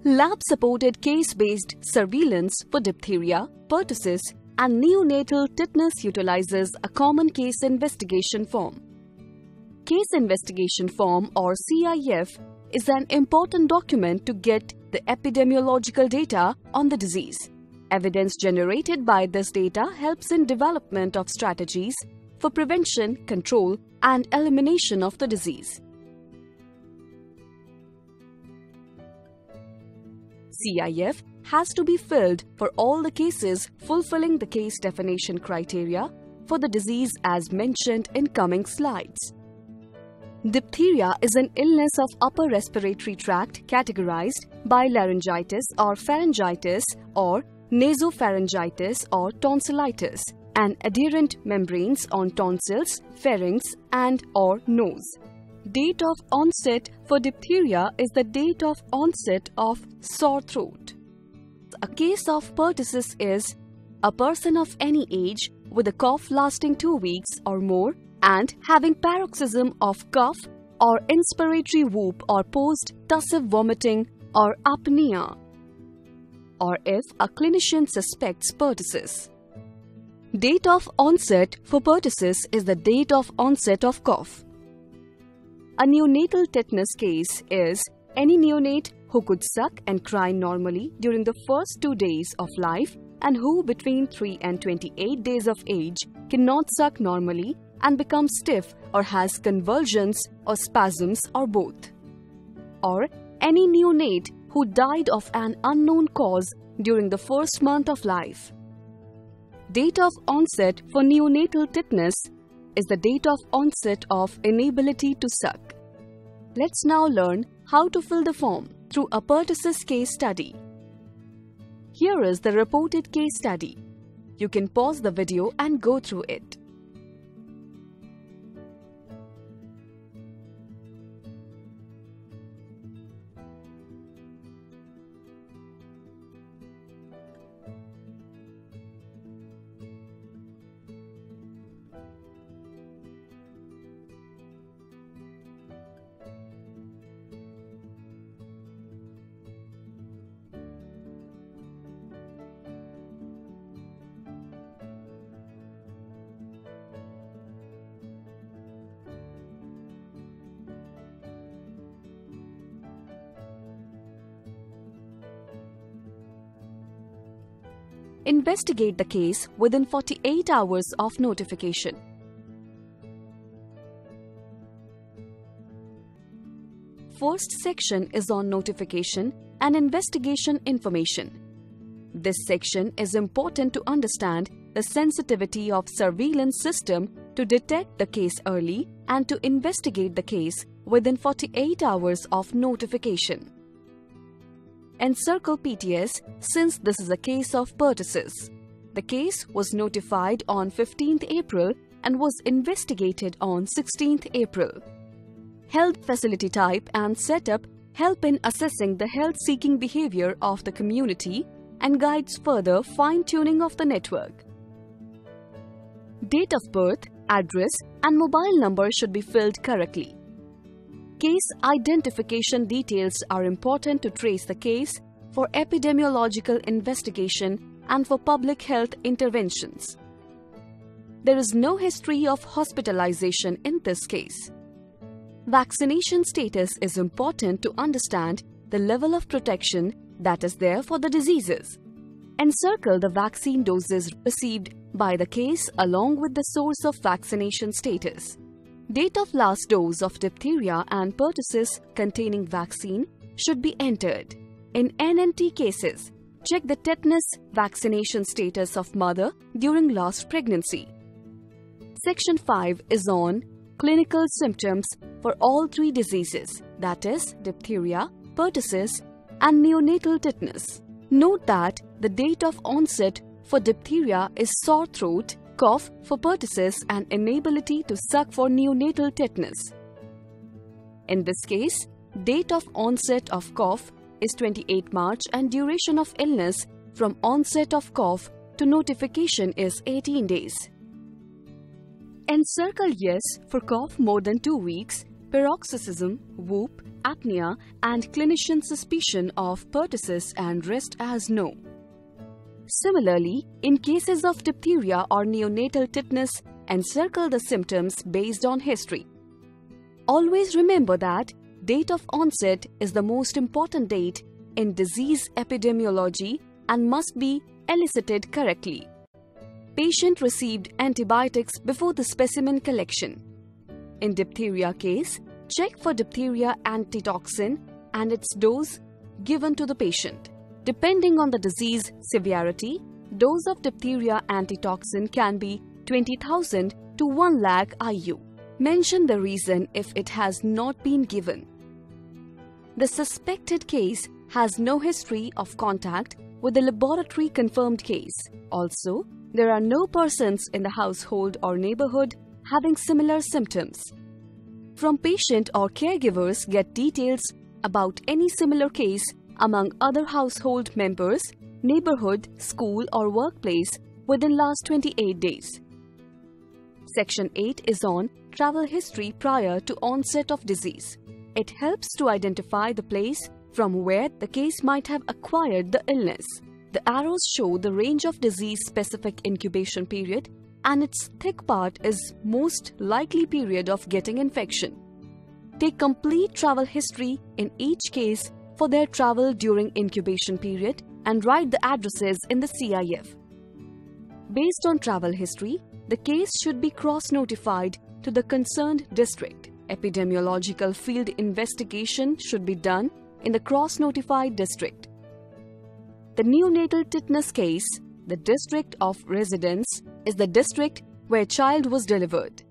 Lab-supported case-based surveillance for diphtheria, pertussis, and neonatal tetanus utilizes a common case investigation form. Case investigation form or CIF is an important document to get the epidemiological data on the disease. Evidence generated by this data helps in development of strategies for prevention, control, and elimination of the disease. CIF has to be filled for all the cases fulfilling the case definition criteria for the disease as mentioned in coming slides. Diphtheria is an illness of upper respiratory tract categorized by laryngitis or pharyngitis or nasopharyngitis or tonsillitis and adherent membranes on tonsils, pharynx and or nose. Date of onset for diphtheria is the date of onset of sore throat. A case of pertussis is a person of any age with a cough lasting 2 weeks or more and having paroxysm of cough or inspiratory whoop or post-tussive vomiting or apnea, or if a clinician suspects pertussis. Date of onset for pertussis is the date of onset of cough. A neonatal tetanus case is any neonate who could suck and cry normally during the first 2 days of life and who between 3 and 28 days of age cannot suck normally and becomes stiff or has convulsions or spasms or both. Or any neonate who died of an unknown cause during the first month of life. Date of onset for neonatal tetanus is the date of onset of inability to suck. Let's now learn how to fill the form through a pertussis case study. Here is the reported case study. You can pause the video and go through it. Investigate the case within 48 hours of notification. First section is on notification and investigation information. This section is important to understand the sensitivity of surveillance system to detect the case early and to investigate the case within 48 hours of notification. Encircle PTS since this is a case of pertussis. The case was notified on 15th April and was investigated on 16th April. Health facility type and setup help in assessing the health-seeking behavior of the community and guides further fine-tuning of the network. Date of birth, address, and mobile number should be filled correctly. Case identification details are important to trace the case for epidemiological investigation and for public health interventions. There is no history of hospitalization in this case. Vaccination status is important to understand the level of protection that is there for the diseases. Encircle the vaccine doses received by the case along with the source of vaccination status. Date of last dose of diphtheria and pertussis containing vaccine should be entered. In NNT cases, check the tetanus vaccination status of mother during last pregnancy. Section 5 is on clinical symptoms for all 3 diseases, that is, diphtheria, pertussis, and neonatal tetanus. Note that the date of onset for diphtheria is sore throat, cough for pertussis, and inability to suck for neonatal tetanus. In this case, date of onset of cough is 28 March and duration of illness from onset of cough to notification is 18 days. Encircle yes for cough more than 2 weeks, paroxysm, whoop, apnea and clinician suspicion of pertussis and rest as no. Similarly, in cases of diphtheria or neonatal tetanus, encircle the symptoms based on history. Always remember that date of onset is the most important date in disease epidemiology and must be elicited correctly. Patient received antibiotics before the specimen collection. In diphtheria case, check for diphtheria antitoxin and its dose given to the patient. Depending on the disease severity, dose of diphtheria antitoxin can be 20,000 to 1 lakh IU. Mention the reason if it has not been given. The suspected case has no history of contact with the laboratory confirmed case. Also, there are no persons in the household or neighborhood having similar symptoms. From patient or caregivers, get details about any similar case among other household members, neighborhood, school or workplace within last 28 days. Section 8 is on travel history prior to onset of disease. It helps to identify the place from where the case might have acquired the illness. The arrows show the range of disease-specific incubation period, and its thick part is most likely period of getting infection. Take complete travel history in each case for their travel during incubation period and write the addresses in the CIF. Based on travel history, the case should be cross-notified to the concerned district. Epidemiological field investigation should be done in the cross-notified district. The neonatal tetanus case, the district of residence, is the district where child was delivered.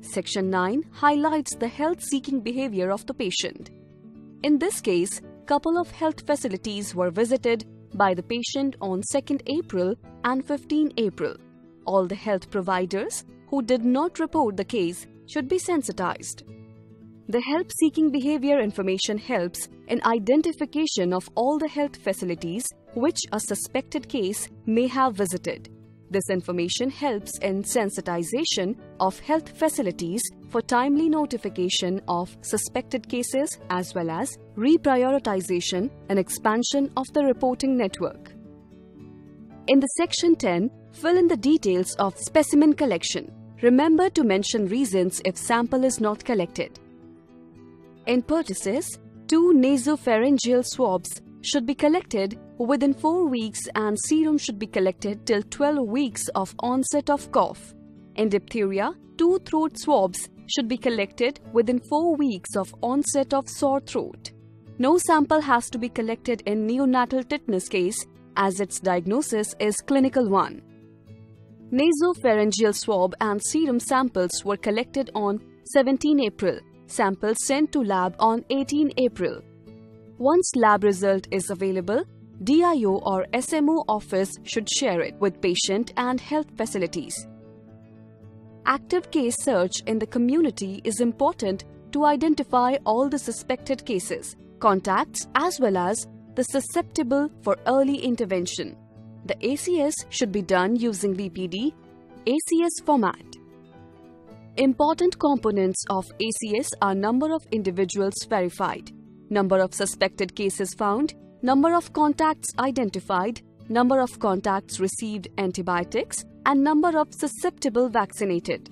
Section 9 highlights the health-seeking behavior of the patient. In this case, couple of health facilities were visited by the patient on 2nd April and 15 April. All the health providers who did not report the case should be sensitized. The help-seeking behavior information helps in identification of all the health facilities which a suspected case may have visited. This information helps in sensitization of health facilities for timely notification of suspected cases as well as reprioritization and expansion of the reporting network. In the Section 10, fill in the details of specimen collection. Remember to mention reasons if sample is not collected. In pertussis, 2 nasopharyngeal swabs should be collected within 4 weeks and serum should be collected till 12 weeks of onset of cough. In diphtheria, 2 throat swabs should be collected within 4 weeks of onset of sore throat. No sample has to be collected in neonatal tetanus case as its diagnosis is clinical one. Nasopharyngeal swab and serum samples were collected on 17 April. Samples sent to lab on 18 April. Once lab result is available, DIO or SMO office should share it with patient and health facilities. Active case search in the community is important to identify all the suspected cases, contacts as well as the susceptible for early intervention. The ACS should be done using BPD ACS format. Important components of ACS are number of individuals verified, number of suspected cases found, number of contacts identified, number of contacts received antibiotics, and number of susceptible vaccinated.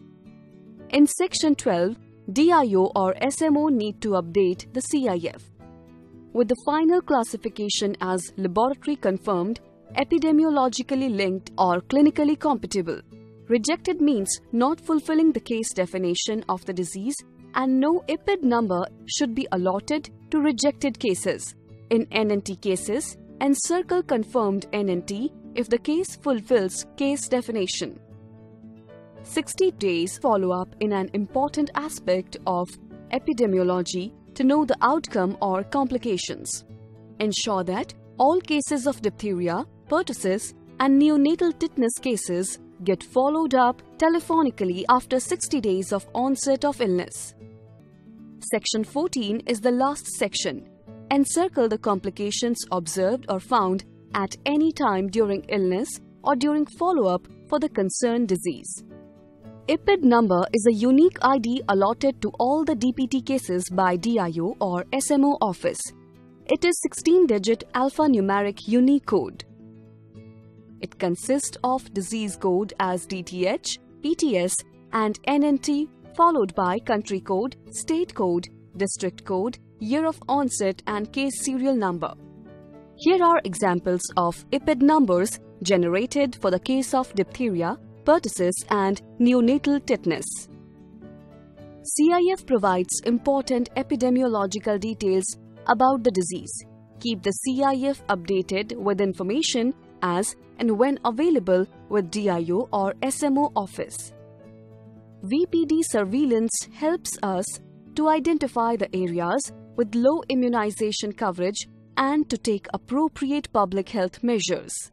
In Section 12, DIO or SMO need to update the CIF. With the final classification as laboratory confirmed, epidemiologically linked or clinically compatible. Rejected means not fulfilling the case definition of the disease, and no EPID number should be allotted to rejected cases. In NNT cases, encircle confirmed NNT if the case fulfills case definition. 60 days follow-up in an important aspect of epidemiology to know the outcome or complications. Ensure that all cases of diphtheria, pertussis, and neonatal tetanus cases get followed up telephonically after 60 days of onset of illness. Section 14 is the last section. Encircle the complications observed or found at any time during illness or during follow-up for the concerned disease. IPID number is a unique ID allotted to all the DPT cases by DIO or SMO office. It is 16-digit alphanumeric Unicode. It consists of disease code as DTH, PTS and NNT, followed by country code, state code, district code, year of onset and case serial number. Here are examples of IPID numbers generated for the case of diphtheria, pertussis and neonatal tetanus. CIF provides important epidemiological details about the disease. Keep the CIF updated with information as and when available with DIO or SMO office. VPD surveillance helps us to identify the areas with low immunization coverage and to take appropriate public health measures.